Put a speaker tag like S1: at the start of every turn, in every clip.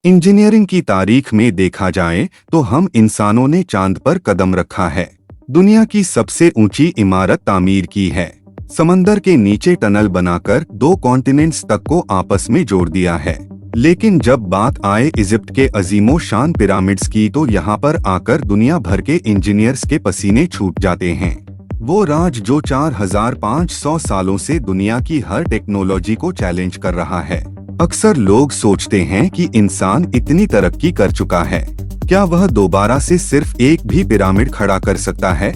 S1: Engineering की तारीख में देखा जाए तो हम इंसानों ने चांद पर कदम रखा है। दुनिया की सबसे ऊंची इमारत तामीर की है। समंदर के नीचे टनल बनाकर 2 कॉन्टिनेंट्स तक को आपस में जोड़ दिया है। लेकिन जब बात आए इजिप्ट के अजीमो शान पिरामिड्स की तो यहाँ पर आकर दुनिया भर के इंजीनियर्स के पसीने छूट जाते हैं। वो राज जो 4500 सालों से दुनिया की हर टेक्नोलॉजी को चैलेंज कर रहा है। अक्सर लोग सोचते हैं कि इंसान इतनी तरक्की कर चुका है, क्या वह दोबारा से सिर्फ एक भी पिरामिड खड़ा कर सकता है?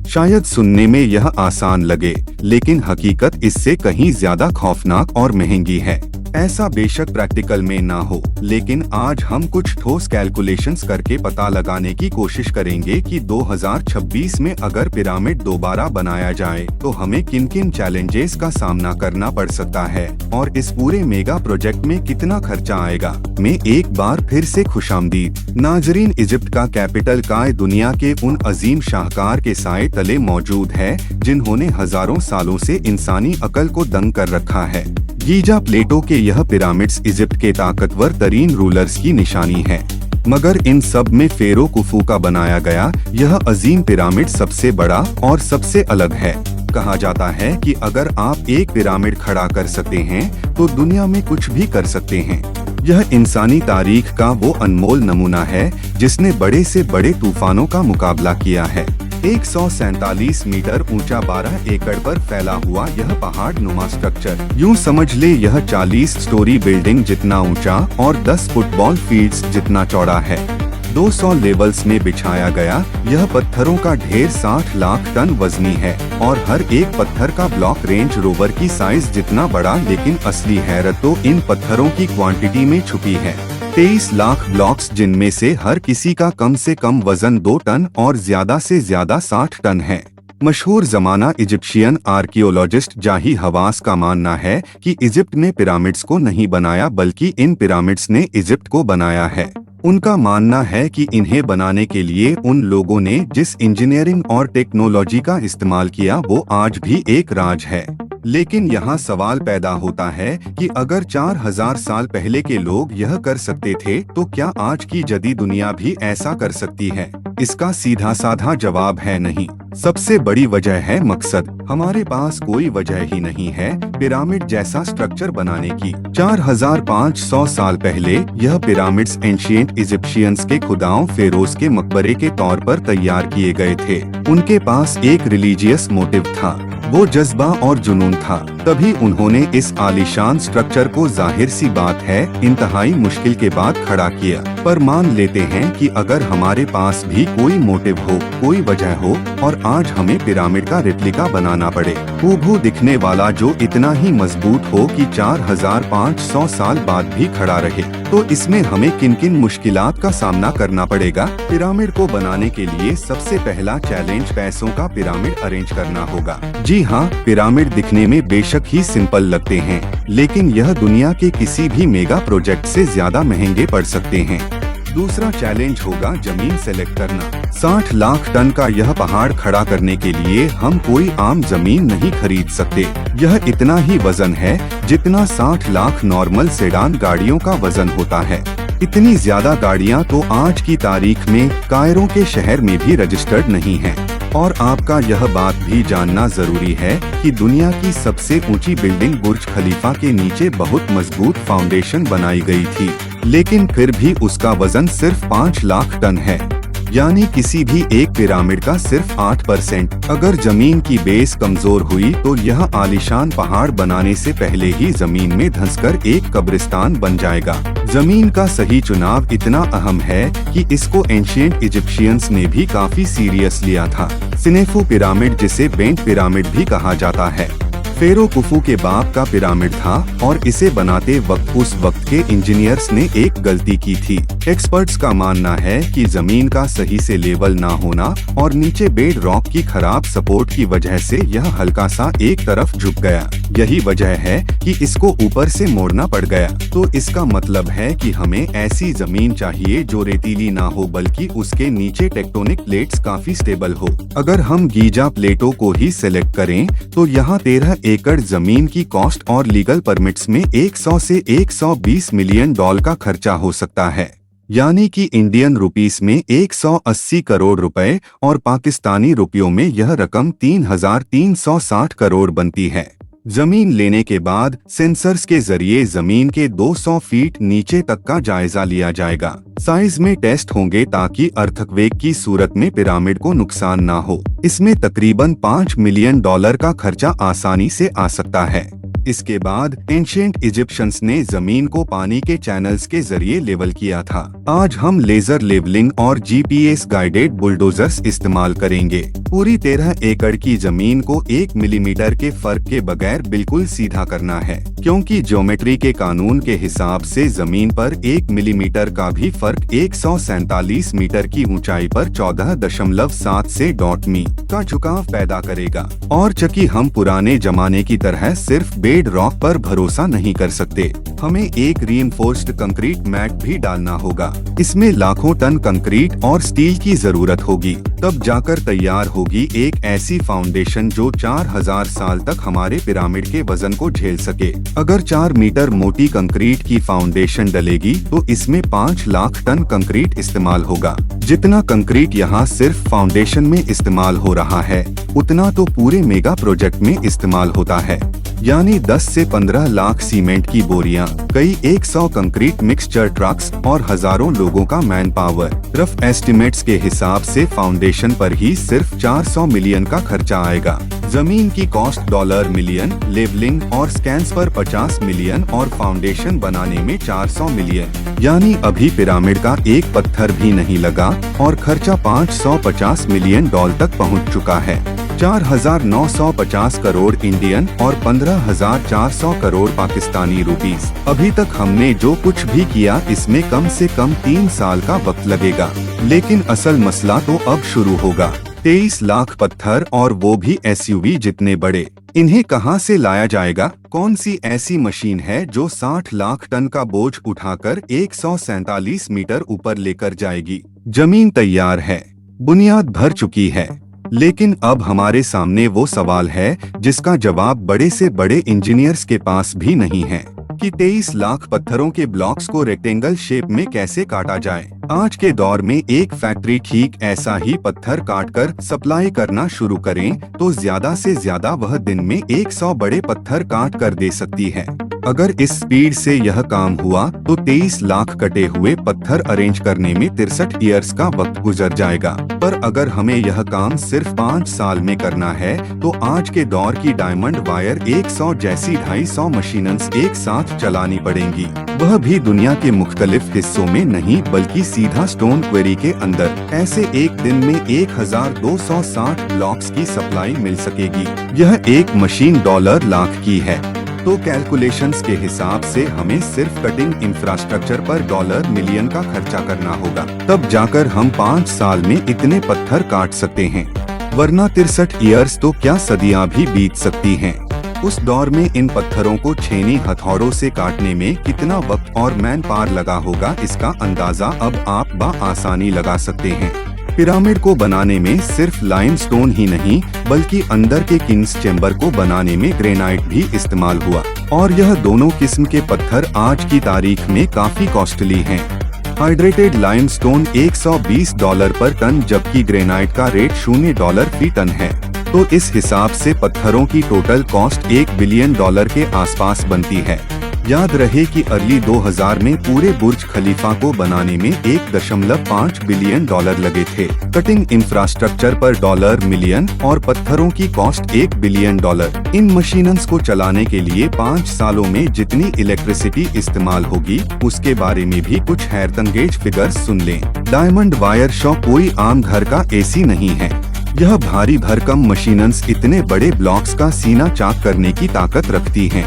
S1: शायद सुनने में यह आसान लगे, लेकिन हकीकत इससे कहीं ज्यादा खौफनाक और महंगी है। ऐसा बेशक प्रैक्टिकल में ना हो, लेकिन आज हम कुछ ठोस कैलकुलेशंस करके पता लगाने की कोशिश करेंगे कि 2026 में अगर पिरामिड दोबारा बनाया जाए तो हमें किन किन चैलेंजेस का सामना करना पड़ सकता है और इस पूरे मेगा प्रोजेक्ट में कितना खर्चा आएगा। मैं एक बार फिर से खुशामदीद नाजरीन। इजिप्ट का कैपिटल काय दुनिया के उन अजीम शाहकार के साए तले मौजूद है जिन्होंने हजारों सालों से इंसानी अकल को दंग कर रखा है। गीजा प्लेटो के यह पिरामिड्स इजिप्ट के ताकतवर तरीन रूलर्स की निशानी है, मगर इन सब में फेरो कुफू का बनाया गया यह अजीम पिरामिड सबसे बड़ा और सबसे अलग है। कहा जाता है कि अगर आप एक पिरामिड खड़ा कर सकते हैं तो दुनिया में कुछ भी कर सकते हैं। यह इंसानी तारीख का वो अनमोल नमूना है जिसने बड़े से बड़े तूफानों का मुकाबला किया है। 147 मीटर ऊंचा 12 एकड़ पर फैला हुआ यह पहाड़ नुमा स्ट्रक्चर, यूं समझ ले यह 40 स्टोरी बिल्डिंग जितना ऊंचा और 10 फुटबॉल फील्ड्स जितना चौड़ा है। 200 लेवल्स में बिछाया गया यह पत्थरों का ढेर 60 लाख टन वजनी है और हर एक पत्थर का ब्लॉक रेंज रोवर की साइज जितना बड़ा। लेकिन असली हैरत तो इन पत्थरों की क्वांटिटी में छुपी है। 23 लाख ब्लॉक्स, जिनमें से हर किसी का कम से कम वजन 2 टन और ज्यादा से ज्यादा 60 टन है। मशहूर जमाना इजिप्शियन आर्कियोलॉजिस्ट जाही हवास का मानना है कि इजिप्ट ने पिरामिड्स को नहीं बनाया बल्कि इन पिरामिड्स ने इजिप्ट को बनाया है। उनका मानना है कि इन्हें बनाने के लिए उन लोगों ने जिस इंजीनियरिंग और टेक्नोलॉजी का इस्तेमाल किया वो आज भी एक राज है। लेकिन यहाँ सवाल पैदा होता है कि अगर 4000 साल पहले के लोग यह कर सकते थे तो क्या आज की जदी दुनिया भी ऐसा कर सकती है? इसका सीधा साधा जवाब है नहीं। सबसे बड़ी वजह है मकसद। हमारे पास कोई वजह ही नहीं है पिरामिड जैसा स्ट्रक्चर बनाने की। 4500 साल पहले यह पिरामिड्स एंशिएंट इजिप्शियंस के खुदाओं फेरोज के मकबरे के तौर पर तैयार किए गए थे। उनके पास एक रिलीजियस मोटिव था, वो जज्बा और जुनून था, तभी उन्होंने इस आलीशान स्ट्रक्चर को जाहिर सी बात है इंतहाई मुश्किल के बाद खड़ा किया। पर मान लेते हैं कि अगर हमारे पास भी कोई मोटिव हो, कोई वजह हो और आज हमें पिरामिड का रेप्लिका बनाना पड़े, हूबहू दिखने वाला जो इतना ही मजबूत हो कि 4500 साल बाद भी खड़ा रहे, तो इसमें हमें किन किन मुश्किलात का सामना करना पड़ेगा? पिरामिड को बनाने के लिए सबसे पहला चैलेंज पैसों का पिरामिड अरेंज करना होगा। जी हाँ, पिरामिड दिखने में बेशक ही सिंपल लगते हैं, लेकिन यह दुनिया के किसी भी मेगा प्रोजेक्ट से ज्यादा महंगे पड़ सकते हैं। दूसरा चैलेंज होगा जमीन सेलेक्ट करना। 60 लाख टन का यह पहाड़ खड़ा करने के लिए हम कोई आम जमीन नहीं खरीद सकते। यह इतना ही वजन है जितना 60 लाख नॉर्मल सेडान गाड़ियों का वजन होता है। इतनी ज्यादा गाड़ियां तो आज की तारीख में कायरो के शहर में भी रजिस्टर्ड नहीं है। और आपका यह बात भी जानना जरूरी है कि दुनिया की सबसे ऊंची बिल्डिंग बुर्ज खलीफा के नीचे बहुत मजबूत फाउंडेशन बनाई गई थी, लेकिन फिर भी उसका वजन सिर्फ 5 लाख टन है, यानी किसी भी एक पिरामिड का सिर्फ 8%। अगर जमीन की बेस कमजोर हुई तो यह आलीशान पहाड़ बनाने से पहले ही जमीन में धंसकर एक कब्रिस्तान बन जाएगा। जमीन का सही चुनाव इतना अहम है कि इसको एंशिएंट इजिप्शियंस ने भी काफी सीरियस लिया था। सिनेफू पिरामिड, जिसे बेंट पिरामिड भी कहा जाता है, फेरो कुफू के बाप का पिरामिड था और इसे बनाते वक्त उस वक्त के इंजीनियर्स ने एक गलती की थी। एक्सपर्ट्स का मानना है कि जमीन का सही से लेवल ना होना और नीचे बेड रॉक की खराब सपोर्ट की वजह से यह हल्का सा एक तरफ झुक गया। यही वजह है कि इसको ऊपर से मोड़ना पड़ गया। तो इसका मतलब है कि हमें ऐसी जमीन चाहिए जो रेतीली ना हो बल्कि उसके नीचे टेक्टोनिक प्लेट्स काफी स्टेबल हो। अगर हम गीजा प्लेटो को ही सिलेक्ट करें तो यहाँ 13 एकड़ जमीन की कॉस्ट और लीगल परमिट्स में 100 से 120 मिलियन डॉलर का खर्चा हो सकता है, यानी कि इंडियन रुपीस में 180 करोड़ रुपए और पाकिस्तानी रुपयों में यह रकम 3,360 करोड़ बनती है। जमीन लेने के बाद सेंसर्स के जरिए जमीन के 200 फीट नीचे तक का जायजा लिया जाएगा। साइज में टेस्ट होंगे ताकि अर्थक्वेक की सूरत में पिरामिड को नुकसान ना हो। इसमें तकरीबन $5 मिलियन का खर्चा आसानी से आ सकता है। इसके बाद एंशिएंट इजिप्शियंस ने जमीन को पानी के चैनल्स के जरिए लेवल किया था। आज हम लेजर लेवलिंग और जीपीएस गाइडेड बुलडोजर्स इस्तेमाल करेंगे। पूरी 13 एकड़ की जमीन को 1 मिलीमीटर के फर्क के बगैर बिल्कुल सीधा करना है, क्योंकि ज्योमेट्री के कानून के हिसाब से जमीन पर 1 मिलीमीटर का भी फर्क 147 मीटर की ऊंचाई पर 14.7 से .मी का झुकाव पैदा करेगा। और चूंकि हम पुराने जमाने की तरह सिर्फ बेड रॉक पर भरोसा नहीं कर सकते, हमें एक रीइंफोर्स्ड कंक्रीट मैट भी डालना होगा। इसमें लाखों टन कंक्रीट और स्टील की जरूरत होगी, तब जाकर तैयार होगी एक ऐसी फाउंडेशन जो 4000 साल तक हमारे पिरामिड के वजन को झेल सके। अगर 4 मीटर मोटी कंक्रीट की फाउंडेशन डलेगी तो इसमें 5 लाख टन कंक्रीट इस्तेमाल होगा। जितना कंक्रीट यहाँ सिर्फ फाउंडेशन में इस्तेमाल हो रहा है, उतना तो पूरे मेगा प्रोजेक्ट में इस्तेमाल होता है, यानी 10 से 15 लाख सीमेंट की बोरियां, कई 100 कंक्रीट मिक्सचर ट्रक्स और हजारों लोगों का मैन पावर। रफ एस्टिमेट्स के हिसाब से फाउंडेशन पर ही सिर्फ 400 मिलियन का खर्चा आएगा। जमीन की कॉस्ट $1 मिलियन, लेवलिंग और स्कैन्स पर 50 मिलियन और फाउंडेशन बनाने में 400 मिलियन, यानी अभी पिरामिड का एक पत्थर भी नहीं लगा और खर्चा $550 मिलियन तक पहुंच चुका है। 4,950 करोड़ इंडियन और 15,400 करोड़ पाकिस्तानी रुपीस। अभी तक हमने जो कुछ भी किया इसमें कम से कम 3 साल का वक्त लगेगा, लेकिन असल मसला तो अब शुरू होगा। 23 लाख पत्थर और वो भी एसयूवी जितने बड़े। इन्हें कहां से लाया जाएगा? कौन सी ऐसी मशीन है जो 60 लाख टन का बोझ उठाकर 147 मीटर ऊपर लेकर जाएगी? जमीन तैयार है, बुनियाद भर चुकी है, लेकिन अब हमारे सामने वो सवाल है जिसका जवाब बड़े से बड़े इंजीनियर्स के पास भी नहीं है कि 23 लाख पत्थरों के ब्लॉक्स को रेक्टेंगल शेप में कैसे काटा जाए। आज के दौर में एक फैक्ट्री ठीक ऐसा ही पत्थर काटकर सप्लाई करना शुरू करें तो ज्यादा से ज्यादा वह दिन में 100 बड़े पत्थर काट कर दे सकती है। अगर इस स्पीड से यह काम हुआ तो 23 लाख कटे हुए पत्थर अरेंज करने में 63 ईयर्स का वक्त गुजर जाएगा। पर अगर हमें यह काम सिर्फ 5 साल में करना है तो आज के दौर की डायमंड वायर 100 जैसी 250 मशीनस एक साथ चलानी पड़ेंगी, वह भी दुनिया के मुख्तलिफ हिस्सों में नहीं बल्कि सीधा स्टोन क्वेरी के अंदर। ऐसे एक दिन में 1260 ब्लॉक्स की सप्लाई मिल सकेगी। यह एक मशीन $1 लाख की है, तो कैलकुलेशंस के हिसाब से हमें सिर्फ कटिंग इंफ्रास्ट्रक्चर पर $1 मिलियन का खर्चा करना होगा, तब जाकर हम 5 साल में इतने पत्थर काट सकते हैं। वरना 63 ईयर्स तो क्या सदियां भी बीत सकती हैं। उस दौर में इन पत्थरों को छेनी हथौड़ों से काटने में कितना वक्त और मैन पावर लगा होगा, इसका अंदाजा अब आप आसानी लगा सकते हैं। पिरामिड को बनाने में सिर्फ लाइमस्टोन ही नहीं बल्कि अंदर के किंग्स चेम्बर को बनाने में ग्रेनाइट भी इस्तेमाल हुआ, और यह दोनों किस्म के पत्थर आज की तारीख में काफी कॉस्टली हैं। हाइड्रेटेड लाइमस्टोन $120 पर टन जबकि ग्रेनाइट का रेट $0 फी टन है, तो इस हिसाब से पत्थरों की टोटल कॉस्ट $1 बिलियन के आसपास बनती है। याद रहे कि अर्ली 2000 में पूरे बुर्ज खलीफा को बनाने में $1.5 बिलियन लगे थे। कटिंग इंफ्रास्ट्रक्चर पर $1 मिलियन और पत्थरों की कॉस्ट $1 बिलियन। इन मशीनस को चलाने के लिए 5 सालों में जितनी इलेक्ट्रिसिटी इस्तेमाल होगी उसके बारे में भी कुछ हैरतअंगेज फिगर्स सुन लें। डायमंड वायर शॉ कोई आम घर का एसी नहीं है। यह भारी भरकम मशीनस इतने बड़े ब्लॉक्स का सीना चाक करने की ताकत रखती हैं।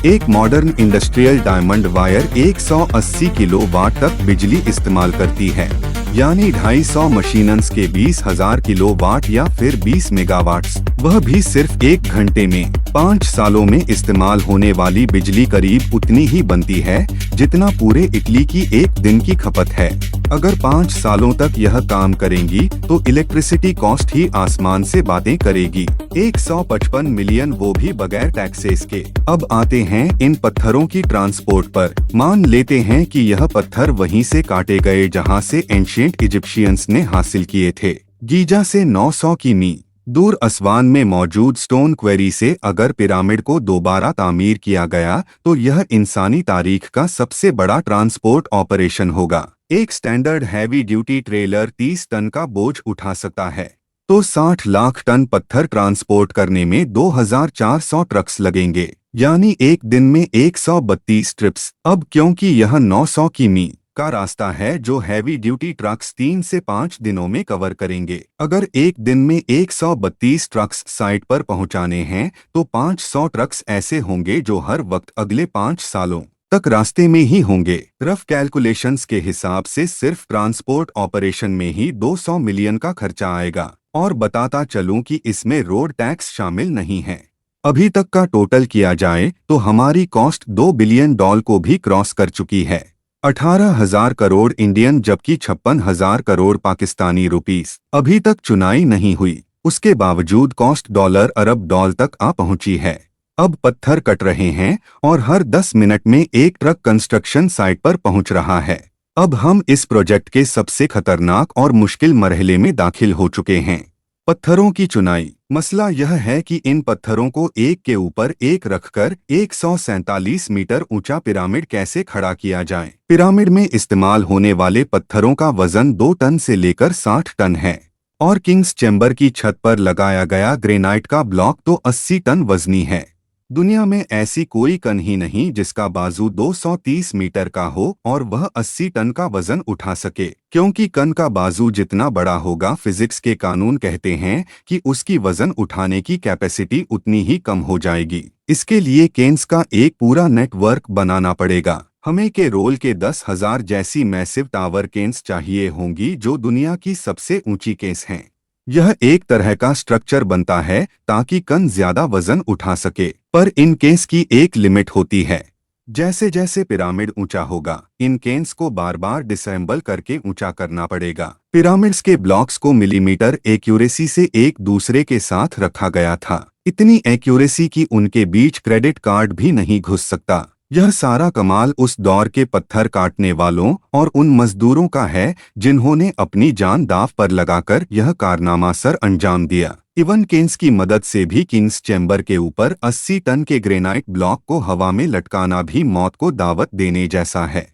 S1: एक modern industrial diamond wire 180 kilowatt तक बिजली इस्तेमाल करती है। यानी 250 मशीनन्स के 20,000 किलोवाट या फिर 20 मेगावाट्स, वह भी सिर्फ 1 घंटे में। 5 सालों में इस्तेमाल होने वाली बिजली करीब उतनी ही बनती है जितना पूरे इटली की एक दिन की खपत है। अगर 5 सालों तक यह काम करेंगी तो इलेक्ट्रिसिटी कॉस्ट ही आसमान से बातें करेगी। 155 मिलियन, वो भी बगैर टैक्सेस के। अब आते हैं इन पत्थरों की ट्रांसपोर्ट पर। मान लेते हैं कि यह पत्थर वहीं से काटे गए जहां से एंशिएंट इजिप्शियंस ने हासिल किए थे। गीजा से 900 किमी दूर असवान में मौजूद स्टोन क्वेरी से अगर पिरामिड को दोबारा तामीर किया गया तो यह इंसानी तारीख का सबसे बड़ा ट्रांसपोर्ट ऑपरेशन होगा। एक standard heavy duty trailer 30 ton का बोझ उठा सकता है, तो 60 लाख टन पत्थर ट्रांसपोर्ट करने में 2400 ट्रक्स लगेंगे, यानी एक दिन में 132 ट्रिप्स। अब क्योंकि यह 900 किमी का रास्ता है जो हैवी ड्यूटी ट्रक्स 3 से 5 दिनों में कवर करेंगे। अगर एक दिन में 132 ट्रक्स साइट पर पहुंचाने हैं तो 500 ट्रक्स ऐसे होंगे जो हर वक्त अगले 5 सालों तक रास्ते में ही होंगे। रफ कैलकुलेशंस के हिसाब से सिर्फ ट्रांसपोर्ट ऑपरेशन में ही 200 मिलियन का खर्चा आएगा। और बताता चलूं कि इसमें रोड टैक्स शामिल नहीं है। अभी तक का टोटल किया जाए तो हमारी कॉस्ट $2 बिलियन को भी क्रॉस कर चुकी है। 18,000 करोड़ इंडियन जबकि 56,000 करोड़ पाकिस्तानी रुपीस अभी तक चुनाई नहीं हुई। उसके बावजूद कॉस्ट डॉलर अरब डॉलर तक आ पहुंची है। अब पत्थर कट रहे हैं और हर 10 मिनट में एक ट्रक कंस्ट्रक्शन साइट पर पहुंच रहा है। अब हम इस प्रोजेक्ट के सबसे खतरनाक और मुश्किल मरहले में दाखिल हो चुके हैं, पत्थरों की चुनाई। मसला यह है कि इन पत्थरों को एक के ऊपर एक रखकर 147 मीटर ऊंचा पिरामिड कैसे खड़ा किया जाए। पिरामिड में इस्तेमाल होने वाले पत्थरों का वजन 2 टन से लेकर 60 टन है और किंग्स चैम्बर की छत पर लगाया गया ग्रेनाइट का ब्लॉक तो 80 टन वजनी है। दुनिया में ऐसी कोई कन ही नहीं जिसका बाजू 230 मीटर का हो और वह 80 टन का वजन उठा सके, क्योंकि कन का बाजू जितना बड़ा होगा फिजिक्स के कानून कहते हैं कि उसकी वजन उठाने की कैपेसिटी उतनी ही कम हो जाएगी। इसके लिए केन्स का एक पूरा नेटवर्क बनाना पड़ेगा। हमें के रोल के 10,000 जैसी मैसिव टावर केन्स चाहिए होंगी जो दुनिया की सबसे ऊंची केस हैं। यह एक तरह का स्ट्रक्चर बनता है ताकि कन ज्यादा वजन उठा सके, पर इन केस की एक लिमिट होती है। जैसे जैसे पिरामिड ऊंचा होगा इन केन्स को बार बार डिसेंबल करके ऊंचा करना पड़ेगा। पिरामिड्स के ब्लॉक्स को मिलीमीटर एक्यूरेसी से एक दूसरे के साथ रखा गया था, इतनी एक्यूरेसी कि उनके बीच क्रेडिट कार्ड भी नहीं घुस सकता। यह सारा कमाल उस दौर के पत्थर काटने वालों और उन मजदूरों का है जिन्होंने अपनी जान दांव पर लगाकर यह कारनामा सर अंजाम दिया। इवन केन्स की मदद से भी किंग्स चैम्बर के ऊपर 80 टन के ग्रेनाइट ब्लॉक को हवा में लटकाना भी मौत को दावत देने जैसा है।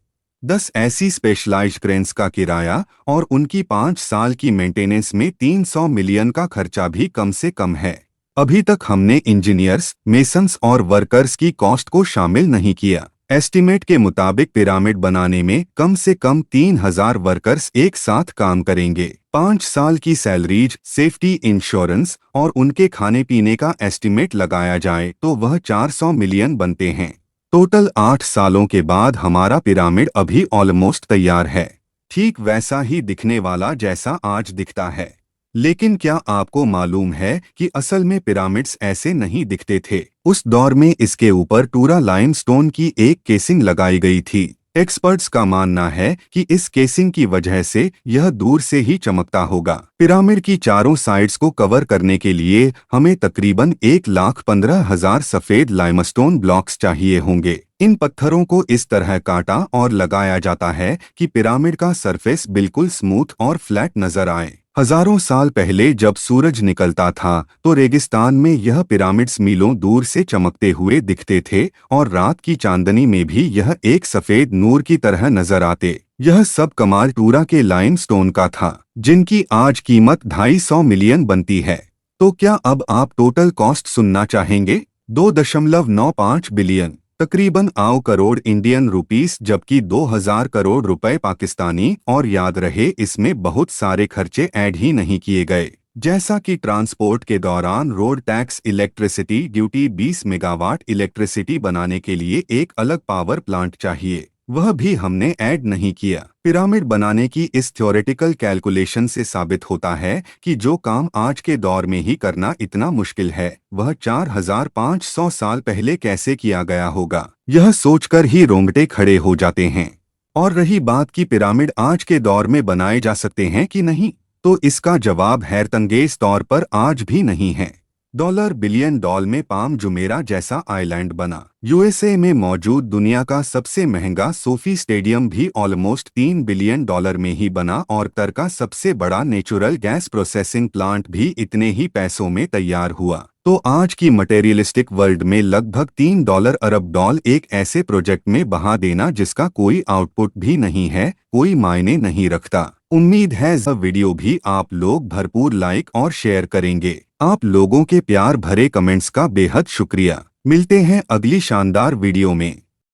S1: 10 ऐसी स्पेशलाइज्ड क्रेन्स का किराया और उनकी 5 साल की मेंटेनेंस में 300 मिलियन का खर्चा भी कम से कम है। अभी तक हमने इंजीनियर्स, मेसन्स और वर्कर्स की कॉस्ट को शामिल नहीं किया। एस्टीमेट के मुताबिक पिरामिड बनाने में कम से कम 3,000 वर्कर्स एक साथ काम करेंगे। 5 साल की सैलरीज, सेफ्टी इंश्योरेंस और उनके खाने पीने का एस्टीमेट लगाया जाए तो वह 400 मिलियन बनते हैं। टोटल 8 सालों के बाद हमारा पिरामिड अभी ऑलमोस्ट तैयार है, ठीक वैसा ही दिखने वाला जैसा आज दिखता है। लेकिन क्या आपको मालूम है कि असल में पिरामिड्स ऐसे नहीं दिखते थे। उस दौर में इसके ऊपर टूरा लाइमस्टोन की एक केसिंग लगाई गई थी। एक्सपर्ट्स का मानना है कि इस केसिंग की वजह से यह दूर से ही चमकता होगा। पिरामिड की चारों साइड्स को कवर करने के लिए हमें तकरीबन 1,15,000 सफेद लाइमस्टोन ब्लॉक्स चाहिए होंगे। इन पत्थरों को इस तरह काटा और लगाया जाता है कि पिरामिड का सरफेस बिल्कुल स्मूथ और फ्लैट नजर आए। हजारों साल पहले जब सूरज निकलता था तो रेगिस्तान में यह पिरामिड्स मीलों दूर से चमकते हुए दिखते थे और रात की चांदनी में भी यह एक सफेद नूर की तरह नजर आते। यह सब कमाल टूरा के लाइमस्टोन का था, जिनकी आज कीमत 250 मिलियन बनती है। तो क्या अब आप टोटल कॉस्ट सुनना चाहेंगे? 2.95 बिलियन, तकरीबन 9 करोड़ इंडियन रुपीस, जबकि 2,000 करोड़ रुपए पाकिस्तानी। और याद रहे इसमें बहुत सारे खर्चे ऐड ही नहीं किए गए, जैसा कि ट्रांसपोर्ट के दौरान road tax, electricity duty. 20 megawatt electricity बनाने के लिए एक अलग पावर प्लांट चाहिए। वह भी हमने ऐड नहीं किया। पिरामिड बनाने की इस थ्योरेटिकल कैलकुलेशन से साबित होता है कि जो काम आज के दौर में ही करना इतना मुश्किल है, वह 4500 साल पहले कैसे किया गया होगा, यह सोचकर ही रोंगटे खड़े हो जाते हैं। और रही बात कि पिरामिड आज के दौर में बनाए जा सकते हैं कि नहीं, तो इसका जवाब हैरतंगेज तौर पर आज भी नहीं है। $बिलियन में पाम जुमेरा जैसा आइलैंड बना। यूएसए में मौजूद दुनिया का सबसे महंगा सोफी स्टेडियम भी ऑलमोस्ट $3 बिलियन में ही बना और कतर का सबसे बड़ा नेचुरल गैस प्रोसेसिंग प्लांट भी इतने ही पैसों में तैयार हुआ। तो आज की मटेरियलिस्टिक वर्ल्ड में लगभग $3 अरब एक ऐसे प्रोजेक्ट में बहा देना जिसका कोई आउटपुट भी नहीं है, कोई मायने नहीं रखता। उम्मीद है यह वीडियो भी आप लोग भरपूर लाइक और शेयर करेंगे। आप लोगों के प्यार भरे कमेंट्स का बेहद शुक्रिया। मिलते हैं अगली शानदार वीडियो में।